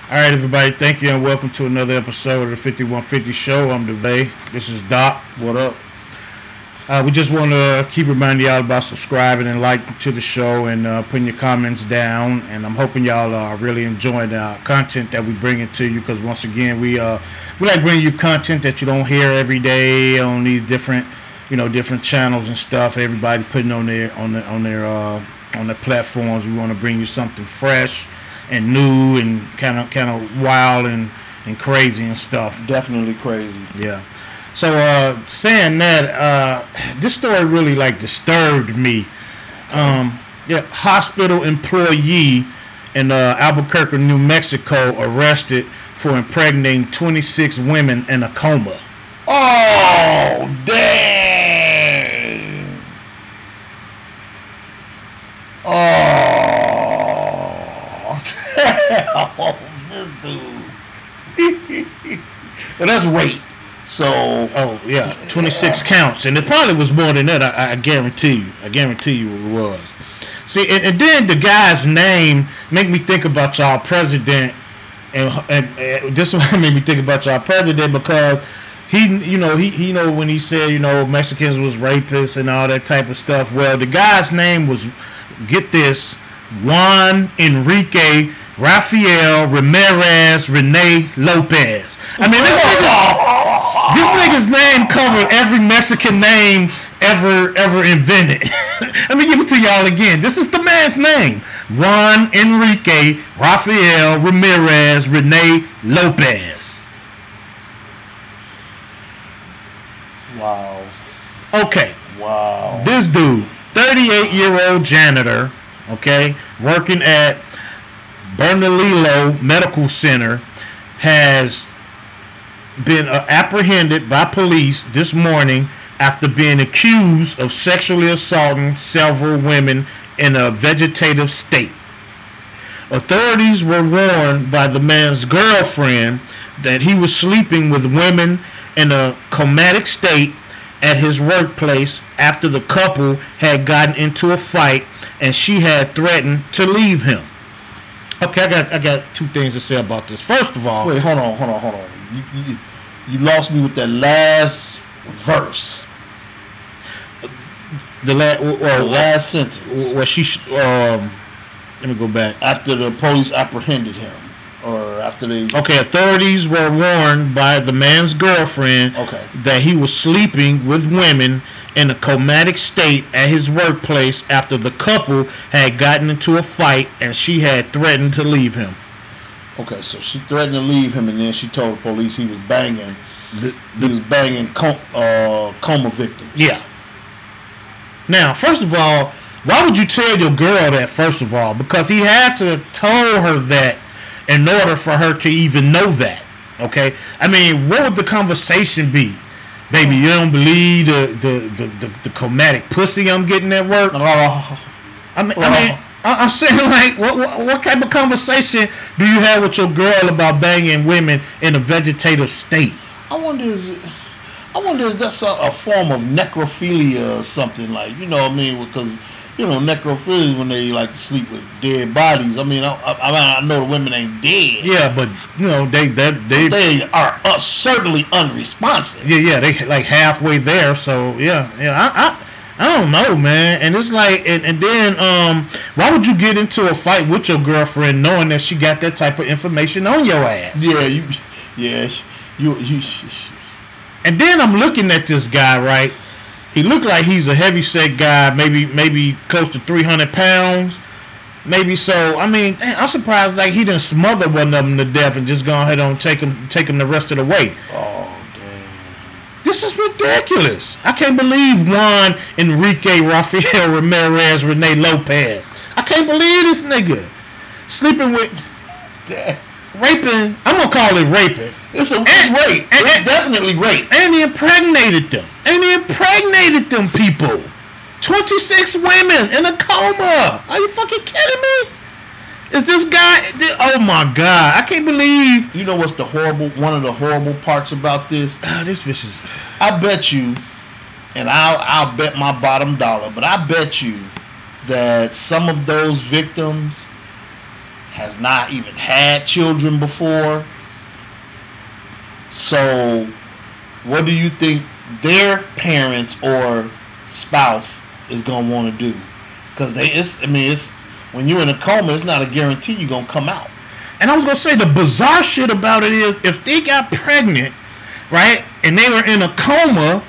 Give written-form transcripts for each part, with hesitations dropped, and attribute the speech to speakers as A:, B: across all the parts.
A: All right, everybody. Thank you and welcome to another episode of the 5150 Show. I'm DeVay. This is Doc.
B: What up?
A: We just want to keep reminding y'all about subscribing and liking to the show and putting your comments down. And I'm hoping y'all are really enjoying the content that we bring it to you, because once again, we like bringing you content that you don't hear every day on these different channels and stuff. Everybody putting on their platforms. We want to bring you something fresh and new and kind of wild and crazy and stuff.
B: Definitely crazy.
A: Yeah. So saying that, this story really disturbed me. Hospital employee in Albuquerque, New Mexico, arrested for impregnating 26 women in a coma.
B: Oh, dang! Oh, this dude. Well, that's rape. So,
A: 26 counts, and it probably was more than that. I guarantee you. It was. See, and then the guy's name make me think about y'all president, and this one made me think about y'all president because he when he said Mexicans was rapists and all that type of stuff. Well, the guy's name was, get this, Juan Enrique Rafael Ramirez Rene Lopez. I mean, this nigga's name covered every Mexican name ever invented. Let me give it to y'all again. This is the man's name. Juan Enrique Rafael Ramirez Rene Lopez.
B: Wow.
A: Okay.
B: Wow.
A: This dude, 38-year-old janitor, okay, working at Bernalillo Medical Center, has been apprehended by police this morning after being accused of sexually assaulting several women in a vegetative state. Authorities were warned by the man's girlfriend that he was sleeping with women in a comatic state at his workplace after the couple had gotten into a fight and she had threatened to leave him. Okay, I got two things to say about this. First of all,
B: wait, hold on. You lost me with that last verse.
A: The
B: last sentence.
A: Well, let me go back.
B: After the police apprehended him, or after they.
A: Okay, authorities were warned by the man's girlfriend that he was sleeping with women in a comatic state at his workplace after the couple had gotten into a fight and she had threatened to leave him.
B: Okay, so she threatened to leave him, and then she told the police he was banging. He was banging coma victims.
A: Yeah. Now, first of all, why would you tell your girl that? First of all, because he had to tell her that in order for her to even know that. Okay, I mean, what would the conversation be? Baby, you don't believe the comatic pussy I'm getting at work? I'm saying, what type of conversation do you have with your girl about banging women in a vegetative state?
B: I wonder is that a form of necrophilia or something, like, you know what I mean? Because, necrophilia, when they like to sleep with dead bodies. I mean, I know the women ain't dead.
A: Yeah, but
B: they are certainly unresponsive.
A: Yeah, they like halfway there. So yeah. I don't know, man. And it's like, and then why would you get into a fight with your girlfriend knowing that she got that type of information on your ass?
B: Yeah, you.
A: And then I'm looking at this guy, right? He looked like he's a heavyset guy, maybe close to 300 pounds, maybe. So I mean, I'm surprised like he didn't smother one of them to death and just go ahead and take him the rest of the way.
B: Oh damn!
A: This is ridiculous. I can't believe Juan Enrique Rafael Ramirez Rene Lopez. I can't believe this nigga sleeping with, raping. I'm gonna call it raping.
B: It's rape. It's definitely rape.
A: And he impregnated them. People. 26 women in a coma. Are you fucking kidding me? Is this guy? Oh my God! I can't believe.
B: You know what's one of the horrible parts about this?
A: This vicious.
B: I bet you, and I'll bet my bottom dollar, but I bet you that some of those victims has not even had children before. So, what do you think their parents or spouse is gonna want to do? Because it's when you're in a coma, it's not a guarantee you're gonna come out.
A: And I was gonna say the bizarre shit about it is if they got pregnant, right, and they were in a coma,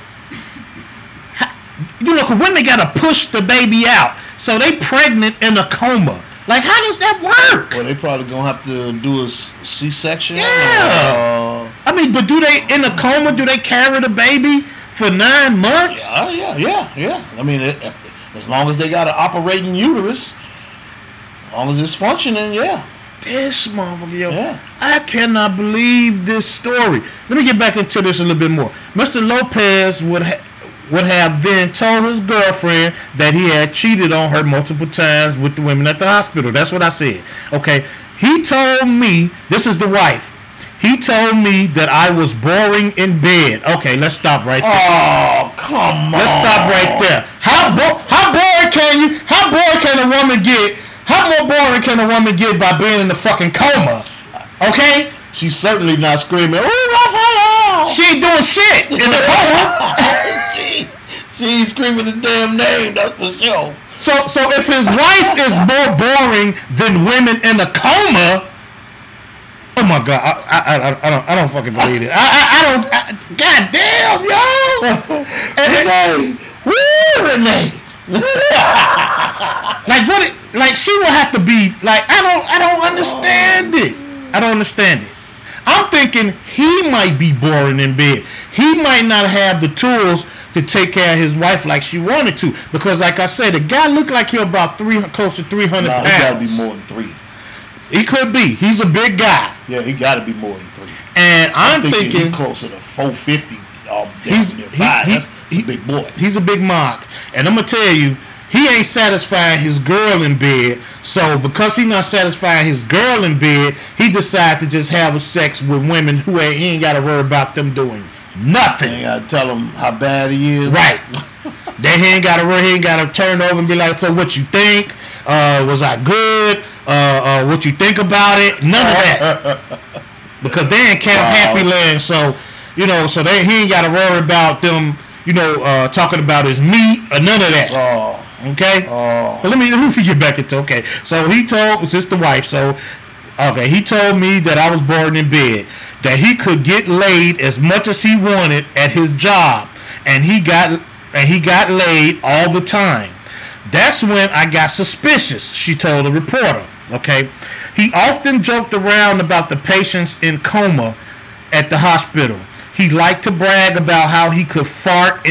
A: you know, 'cause women gotta push the baby out, so they pregnant in a coma. Like, how does that work?
B: Well, they probably gonna have to do a C-section.
A: Yeah. I mean, but do they in a coma? Do they carry the baby for 9 months?
B: Yeah. I mean, as long as they got an operating uterus, as long as it's functioning, yeah.
A: This motherfucker, yo.
B: Yeah.
A: I cannot believe this story. Let me get back into this a little bit more. Mr. Lopez would have then told his girlfriend that he had cheated on her multiple times with the women at the hospital. That's what I said. Okay. He told me, this is the wife. He told me that I was boring in bed. Okay, let's stop right there.
B: Oh, come on.
A: Let's stop right there. How boring can a woman get? How more boring can a woman get by being in the fucking coma? Okay?
B: She's certainly not screaming, "Ooh, Raphael!"
A: She ain't doing shit in the coma.
B: She ain't screaming the damn name, that's for sure.
A: So if his wife is more boring than women in a coma, oh my God, I don't fucking believe it. I don't. God damn, yo. And Renee. Like what? Like she will have to be like. I don't understand it. I don't understand it. I'm thinking he might be boring in bed. He might not have the tools to take care of his wife like she wanted to. Because like I said, the guy looked like he about close to 300 pounds.
B: He gotta be more than 3.
A: He could be. He's a big guy.
B: Yeah, he gotta be more than 3.
A: And I'm thinking
B: he's closer to 450. He's a big boy.
A: He's a big mock. And I'm gonna tell you, he ain't satisfying his girl in bed. So because he's not satisfying his girl in bed, he decided to just have a sex with women who he ain't gotta worry about them doing nothing.
B: You ain't gotta tell him how bad he is.
A: Right. Then he ain't gotta worry. He ain't gotta turn over and be like, "So what you think? Was I good? What you think about it?" None of that. Because they in Camp Happy Land, so he ain't gotta worry about them, talking about his meat or none of that.
B: Oh.
A: Okay.
B: Oh.
A: But let me get back into okay. So he told this the wife. So okay, he told me that I was bored in bed, that he could get laid as much as he wanted at his job, and he got laid all the time. That's when I got suspicious, she told a reporter. Okay. He often joked around about the patients in coma at the hospital. He liked to brag about how he could fart